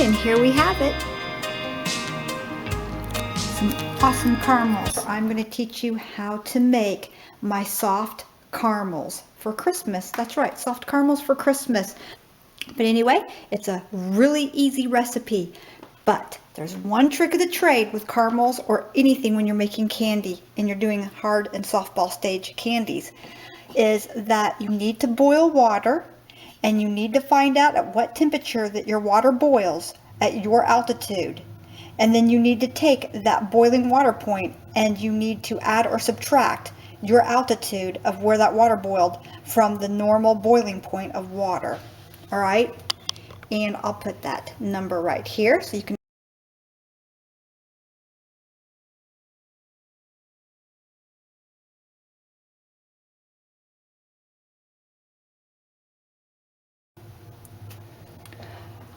And here we have it. Some awesome caramels. I'm going to teach you how to make my soft caramels for Christmas. That's right, soft caramels for Christmas. But anyway, it's a really easy recipe. But there's one trick of the trade with caramels or anything when you're making candy and you're doing hard and softball stage candies, is that you need to boil water, and you need to find out at what temperature that your water boils at your altitude. And then you need to take that boiling water point and you need to add or subtract your altitude of where that water boiled from the normal boiling point of water. All right? And I'll put that number right here so you can.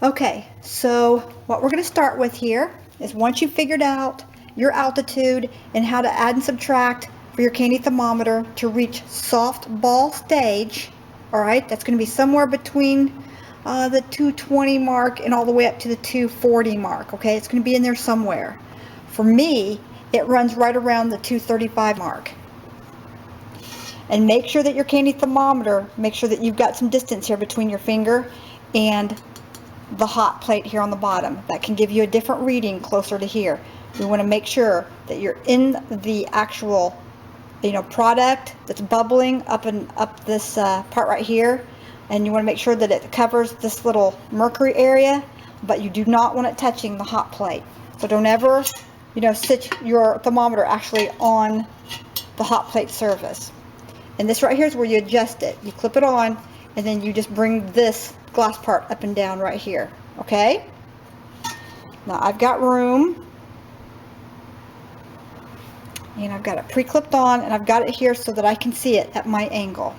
Okay, so what we're going to start with here is, once you've figured out your altitude and how to add and subtract for your candy thermometer to reach soft ball stage, all right, that's going to be somewhere between the 220 mark and all the way up to the 240 mark. Okay, it's going to be in there somewhere. For me, it runs right around the 235 mark. And make sure that your candy thermometer, make sure that you've got some distance here between your finger and the hot plate here on the bottom. That can give you a different reading closer to here. We want to make sure that you're in the actual, product that's bubbling up and up this part right here, and you want to make sure that it covers this little mercury area, but you do not want it touching the hot plate. So don't ever, sit your thermometer actually on the hot plate surface. And this right here is where you adjust it. You clip it on, and then you just bring this glass part up and down right here. Okay? Now I've got room, and I've got it pre-clipped on, and I've got it here so that I can see it at my angle.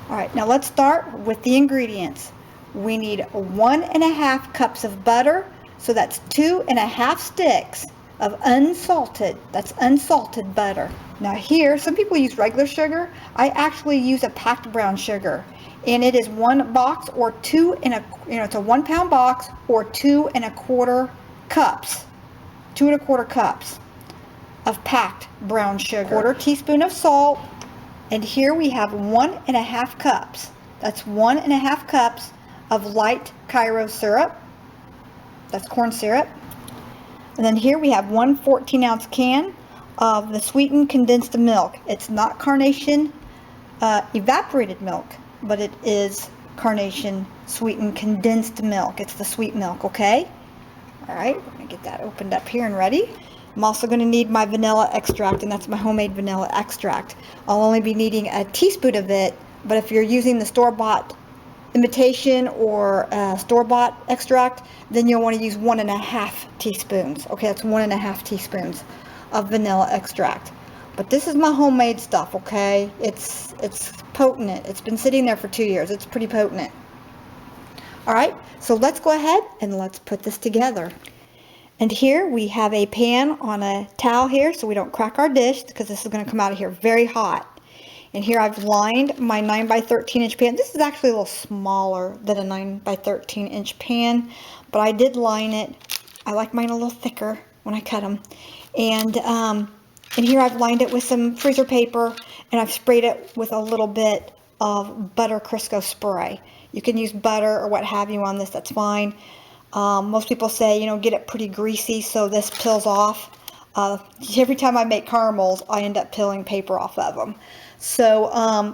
Alright, now let's start with the ingredients. We need 1.5 cups of butter, so that's 2.5 sticks of unsalted, that's unsalted butter. Now here, some people use regular sugar. I actually use a packed brown sugar, and it is 1 box or 2 and a, it's a 1 pound box or 2.25 cups, 2.25 cups of packed brown sugar, 1/4 teaspoon of salt, and here we have 1.5 cups. That's 1.5 cups of light Cairo syrup. That's corn syrup. And then here we have 1 14-ounce can of the sweetened condensed milk. It's not Carnation evaporated milk, but it is Carnation sweetened condensed milk. It's the sweet milk, okay? All right, we're gonna get that opened up here and ready. I'm also gonna need my vanilla extract, and that's my homemade vanilla extract. I'll only be needing a teaspoon of it, but if you're using the store-bought imitation or store-bought extract, then you'll want to use 1.5 teaspoons. Okay, that's 1.5 teaspoons of vanilla extract. But this is my homemade stuff, okay? It's potent. It's been sitting there for 2 years. It's pretty potent. All right, so let's go ahead and let's put this together. And here we have a pan on a towel here so we don't crack our dish, because this is going to come out of here very hot. And here I've lined my 9 by 13 inch pan. This is actually a little smaller than a 9 by 13 inch pan, but I did line it. I like mine a little thicker when I cut them. And here I've lined it with some freezer paper, and I've sprayed it with a little bit of butter Crisco spray. You can use butter or what have you on this, that's fine. Most people say, get it pretty greasy so this peels off. Every time I make caramels, I end up peeling paper off of them. So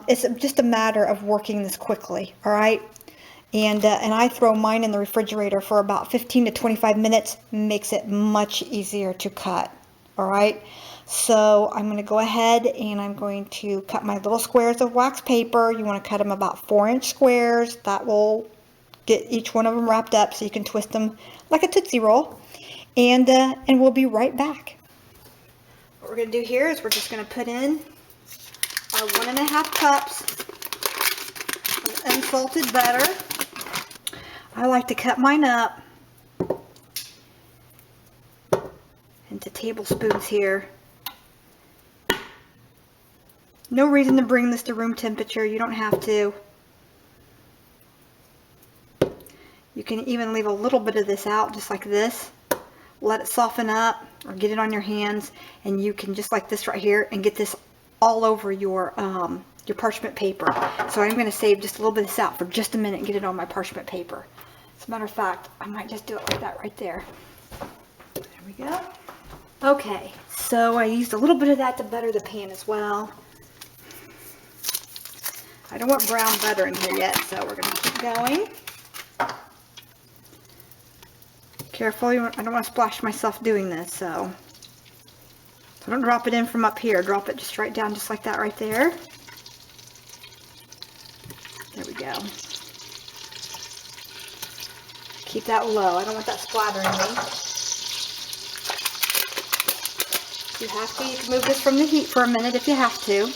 it's just a matter of working this quickly, all right? And I throw mine in the refrigerator for about 15 to 25 minutes, makes it much easier to cut, all right? So I'm going to go ahead and I'm going to cut my little squares of wax paper. You want to cut them about 4-inch squares. That will get each one of them wrapped up so you can twist them like a Tootsie Roll. And we'll be right back. What we're going to do here is we're just going to put in our 1.5 cups of unsalted butter. I like to cut mine up into tablespoons here. No reason to bring this to room temperature. You don't have to. You can even leave a little bit of this out, just like this. Let it soften up, or get it on your hands, and you can just like this right here, and get this all over your parchment paper. So I'm going to save just a little bit of this out for just a minute and get it on my parchment paper. As a matter of fact, I might just do it like that right there. There we go. Okay, so I used a little bit of that to butter the pan as well. I don't want brown butter in here yet, so we're going to keep going. Careful, I don't want to splash myself doing this, so don't drop it in from up here. Drop it just right down, just like that right there. There we go. Keep that low. I don't want that splattering me. If you have to, you can move this from the heat for a minute if you have to.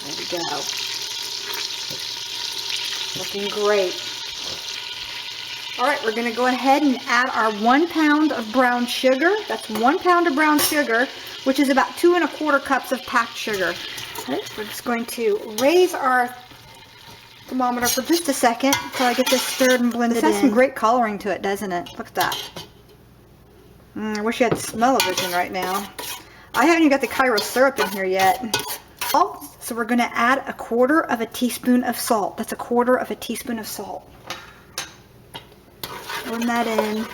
There we go. Looking great. All right, we're going to go ahead and add our 1 pound of brown sugar. That's 1 pound of brown sugar, which is about 2 1/4 cups of packed sugar. Okay, we're just going to raise our thermometer for just a second until I get this stirred and blended in. This has some great coloring to it, doesn't it? Look at that. I wish you had smell-o-vision right now. I haven't even got the Cairo syrup in here yet. So we're going to add 1/4 teaspoon of salt. That's 1/4 teaspoon of salt. Blend that in.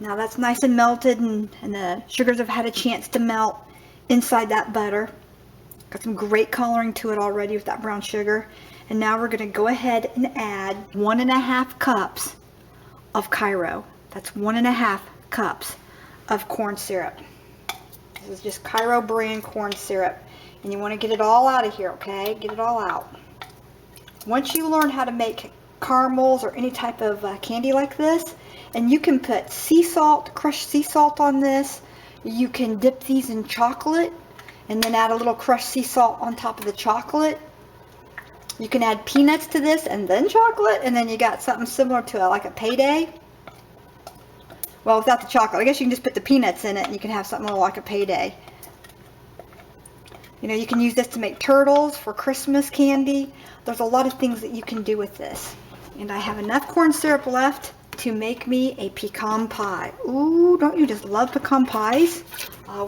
Now that's nice and melted, and the sugars have had a chance to melt inside that butter. Got some great coloring to it already with that brown sugar. And now we're going to go ahead and add 1 1/2 cups of Cairo. That's 1 1/2 cups of corn syrup. This is just Cairo brand corn syrup. And you want to get it all out of here, okay? Get it all out. Once you learn how to make caramels or any type of candy like this, and you can put sea salt, crushed sea salt on this. You can dip these in chocolate and then add a little crushed sea salt on top of the chocolate. You can add peanuts to this and then chocolate, and then you got something similar to like a payday. Well, without the chocolate. I guess you can just put the peanuts in it and you can have something like a payday. You know, you can use this to make turtles for Christmas candy. There's a lot of things that you can do with this. And I have enough corn syrup left to make me a pecan pie. Ooh, don't you just love pecan pies?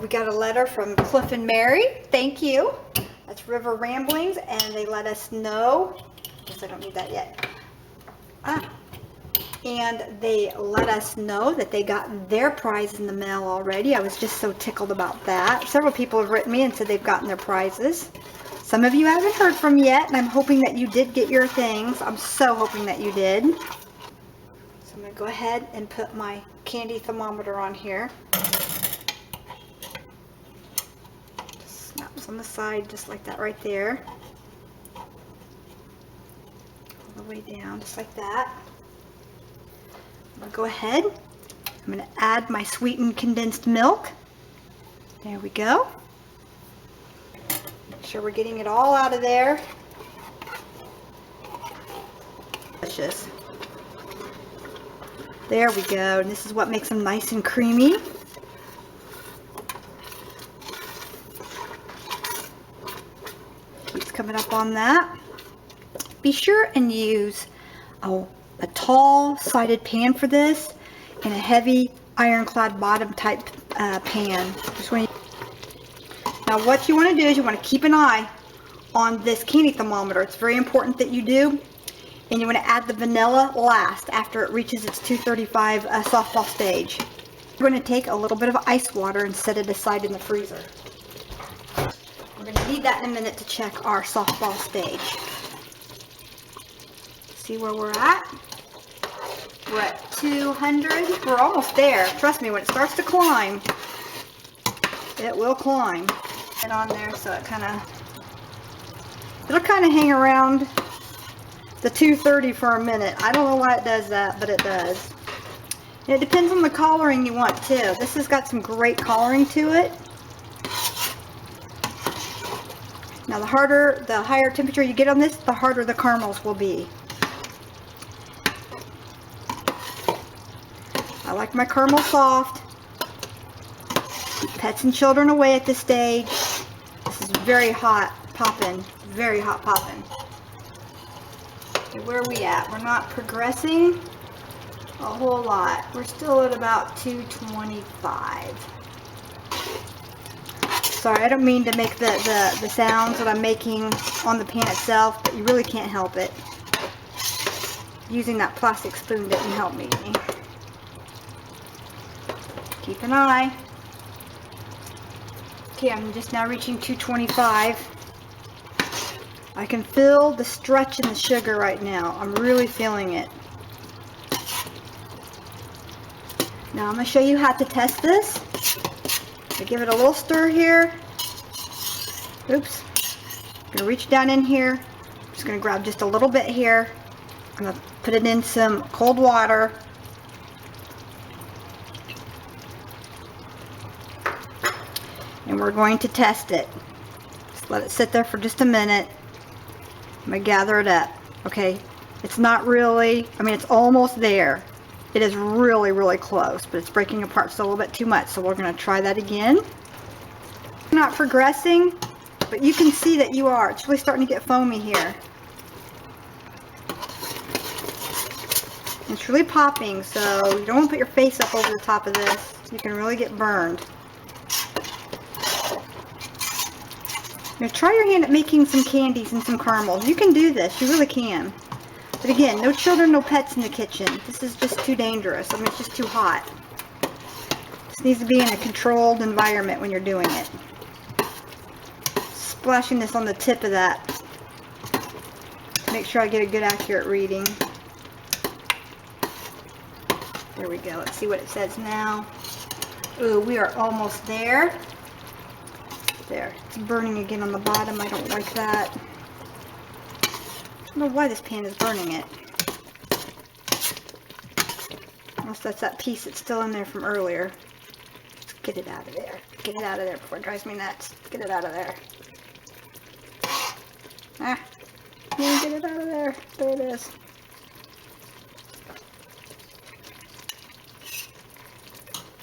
We got a letter from Cliff and Mary. Thank you. That's River Ramblings, and they let us know. Guess I don't need that yet. And they let us know that they got their prize in the mail already. I was just so tickled about that. Several people have written me and said they've gotten their prizes. Some of you I haven't heard from yet, and I'm hoping that you did get your things. I'm so hoping that you did. So I'm going to go ahead and put my candy thermometer on here. Just snaps on the side just like that right there. All the way down just like that. I'm going to go ahead. I'm going to add my sweetened condensed milk. There we go. Make sure we're getting it all out of there. Delicious. There we go. And this is what makes them nice and creamy. Keeps coming up on that. Be sure and use a tall sided pan for this and a heavy ironclad bottom type pan. Now what you want to do is you want to keep an eye on this candy thermometer. It's very important that you do. And you want to add the vanilla last after it reaches its 235 softball stage. You're going to take a little bit of ice water and set it aside in the freezer. We're going to need that in a minute to check our softball stage. See where we're at? We're at 200. We're almost there. Trust me, when it starts to climb, it will climb. And on there, so it'll kind of hang around the 230 for a minute. I don't know why it does that, but it does. And it depends on the coloring you want too. This has got some great coloring to it. Now the higher temperature you get on this, the harder the caramels will be. I like my caramel soft. Keep pets and children away at this stage. This is very hot popping, very hot popping. Okay, where are we at? We're not progressing a whole lot. We're still at about 225. Sorry, I don't mean to make the sounds that I'm making on the pan itself, but you really can't help it. Using that plastic spoon didn't help me. Keep an eye. Okay, I'm just now reaching 225. I can feel the stretch in the sugar right now. I'm really feeling it. Now I'm going to show you how to test this. I give it a little stir here. Oops. I'm going to reach down in here. I'm just going to grab just a little bit here. I'm going to put it in some cold water. And we're going to test it. Just let it sit there for just a minute. I'm going to gather it up. Okay, it's not really, I mean, it's almost there. It is really, really close, but it's breaking apart still a little bit too much, so we're going to try that again. I'm not progressing, but you can see that you are. It's really starting to get foamy here. It's really popping, so you don't want to put your face up over the top of this. You can really get burned. Now try your hand at making some candies and some caramels. You can do this. You really can. But again, no children, no pets in the kitchen. This is just too dangerous. I mean, it's just too hot. This needs to be in a controlled environment when you're doing it. Splashing this on the tip of that. Make sure I get a good accurate reading. There we go. Let's see what it says now. Ooh, we are almost there. There. It's burning again on the bottom. I don't like that. I don't know why this pan is burning it. Unless that's that piece that's still in there from earlier. Let's get it out of there. Get it out of there before it drives me nuts. Get it out of there. Ah. Get it out of there. There it is.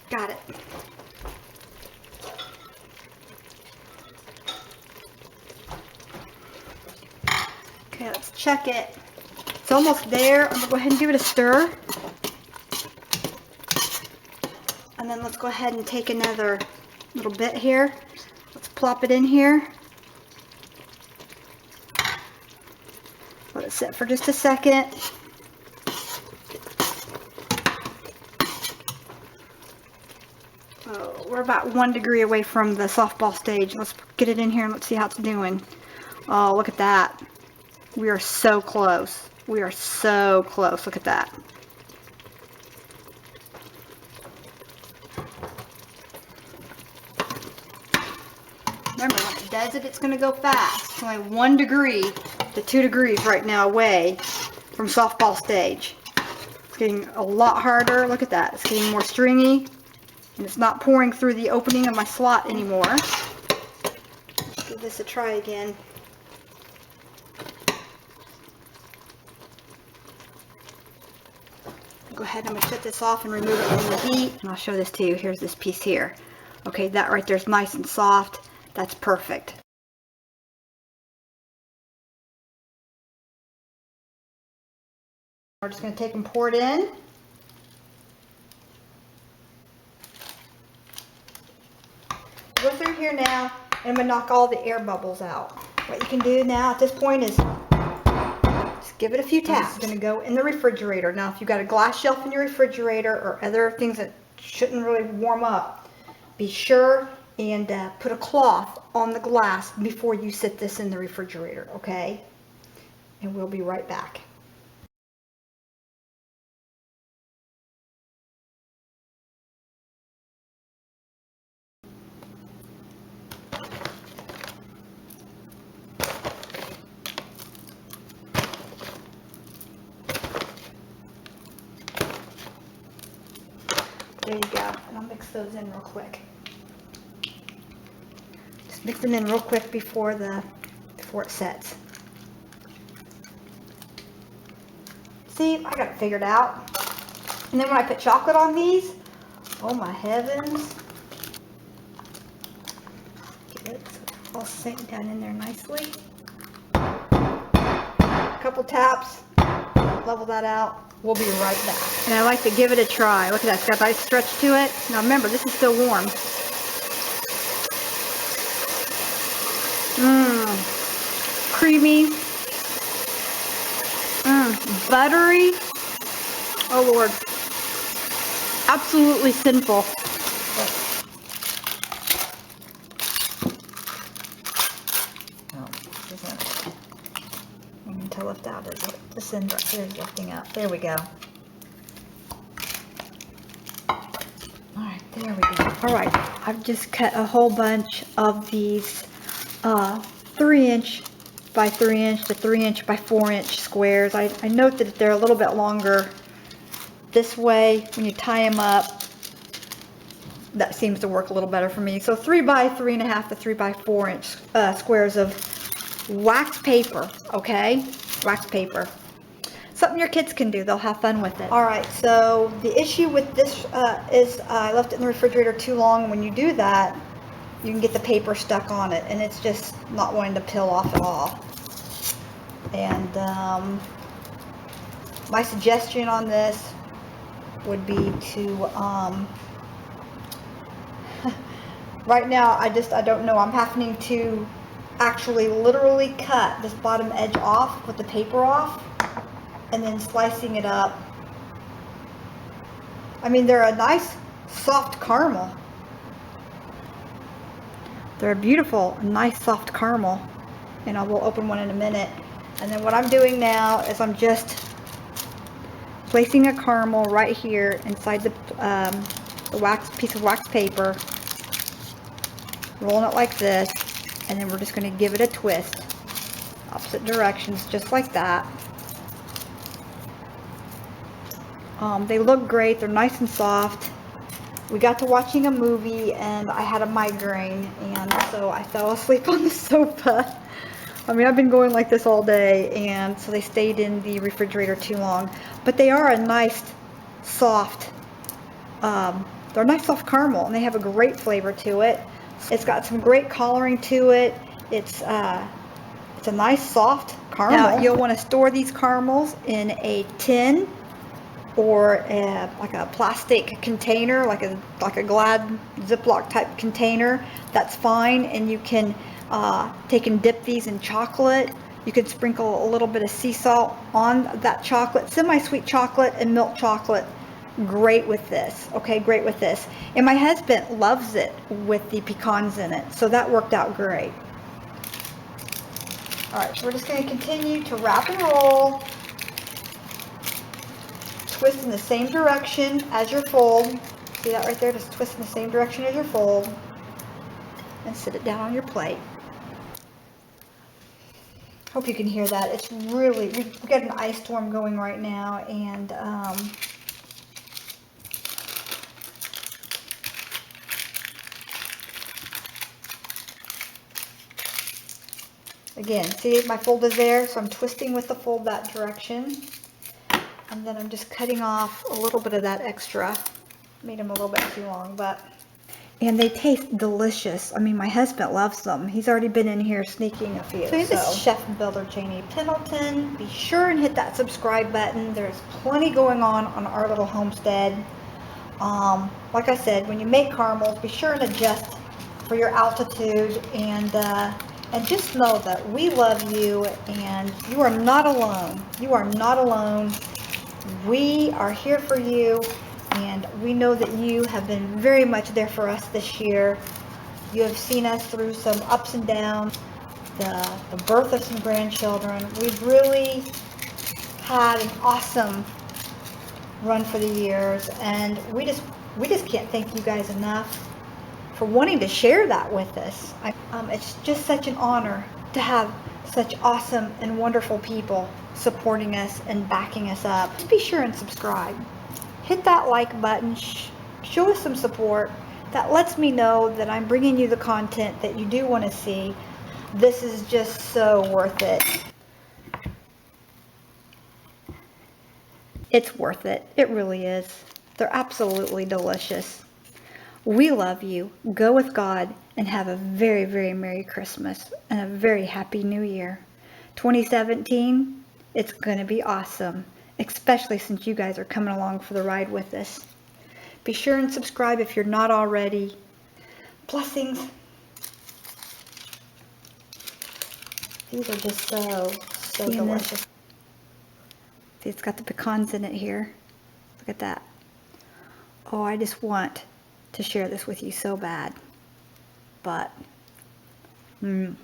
Got it. Okay, let's check it. It's almost there. I'm going to go ahead and give it a stir. And then let's go ahead and take another little bit here. Let's plop it in here. Let it sit for just a second. Oh, we're about 1 degree away from the softball stage. Let's get it in here and let's see how it's doing. Oh, look at that. We are so close. We are so close. Look at that. Remember, when it does it, it's going to go fast. It's only 1 degree to 2 degrees right now away from softball stage. It's getting a lot harder. Look at that. It's getting more stringy. And it's not pouring through the opening of my slot anymore. Let's give this a try again. Go ahead, I'm going to shut this off and remove it from the heat. And I'll show this to you. Here's this piece here. Okay, that right there is nice and soft. That's perfect. We're just going to take and pour it in. Go through here now, and I'm going to knock all the air bubbles out. What you can do now at this point is just give it a few taps. It's going to go in the refrigerator. Now, if you've got a glass shelf in your refrigerator or other things that shouldn't really warm up, be sure and put a cloth on the glass before you sit this in the refrigerator, okay? And we'll be right back. There you go. And I'll mix those in real quick. Just mix them in real quick before it sets. See, I got it figured out. And then when I put chocolate on these, oh my heavens. Get it. all sink down in there nicely. A couple taps, level that out. We'll be right back. And I like to give it a try. Look at that, it's got a nice stretch to it. Now remember, this is still warm. Creamy. Buttery. Oh Lord. Absolutely sinful. To lift out, is it? This end right here is lifting up. There we go. Alright, there we go. Alright, I've just cut a whole bunch of these 3" by 3" to 3" by 4" squares. I note that they're a little bit longer this way. When you tie them up, that seems to work a little better for me. So 3 by 3.5 to 3 by 4" squares of wax paper, okay? Wax paper. Something your kids can do. They'll have fun with it. Alright, so the issue with this is I left it in the refrigerator too long. When you do that, you can get the paper stuck on it, and it's just not wanting to peel off at all. And my suggestion on this would be to right now I don't know, I'm having to actually literally cut this bottom edge off with the paper off and then slicing it up. I mean, they're a nice soft caramel. They're a beautiful, nice soft caramel, and I will open one in a minute. And then what I'm doing now is I'm just placing a caramel right here inside the piece of wax paper, rolling it like this, and then we're just going to give it a twist, opposite directions, just like that. They look great. They're nice and soft. We got to watching a movie, and I had a migraine, and so I fell asleep on the sofa. I mean, I've been going like this all day, and so they stayed in the refrigerator too long. But they are a nice, soft, they're a nice soft caramel, and they have a great flavor to it. It's got some great coloring to it. It's a nice soft caramel. Now, you'll want to store these caramels in a tin or like a plastic container, like a Glad Ziploc type container. That's fine, and you can take and dip these in chocolate. You can sprinkle a little bit of sea salt on that chocolate, semi-sweet chocolate and milk chocolate. Great with this, okay, great with this. And my husband loves it with the pecans in it, so that worked out great. All right, so we're just going to continue to wrap and roll, twist in the same direction as your fold. See that right there? Just twist in the same direction as your fold, and sit it down on your plate. Hope you can hear that. It's really, we've got an ice storm going right now, and again, see my fold is there, so I'm twisting with the fold that direction. And then I'm just cutting off a little bit of that extra. Made them a little bit too long, but... And they taste delicious. I mean, my husband loves them. He's already been in here sneaking a few. So this is Chef and Builder Janie Pendleton. Be sure and hit that subscribe button. There's plenty going on our little homestead. Like I said, when you make caramels, be sure and adjust for your altitude, and just know that we love you, and you are not alone. You are not alone. We are here for you, and we know that you have been very much there for us this year. You have seen us through some ups and downs, the birth of some grandchildren. We've really had an awesome run for the years, and we just can't thank you guys enough for wanting to share that with us. It's just such an honor to have such awesome and wonderful people supporting us and backing us up. Just be sure and subscribe. Hit that like button. Show us some support. That lets me know that I'm bringing you the content that you do want to see. This is just so worth it. It's worth it. It really is. They're absolutely delicious. We love you. Go with God and have a very, very Merry Christmas and a very Happy New Year. 2017, it's going to be awesome, especially since you guys are coming along for the ride with us. Be sure and subscribe if you're not already. Blessings. These are just so delicious. See, it's got the pecans in it here. Look at that. Oh, I just want to share this with you so bad. But, mmm.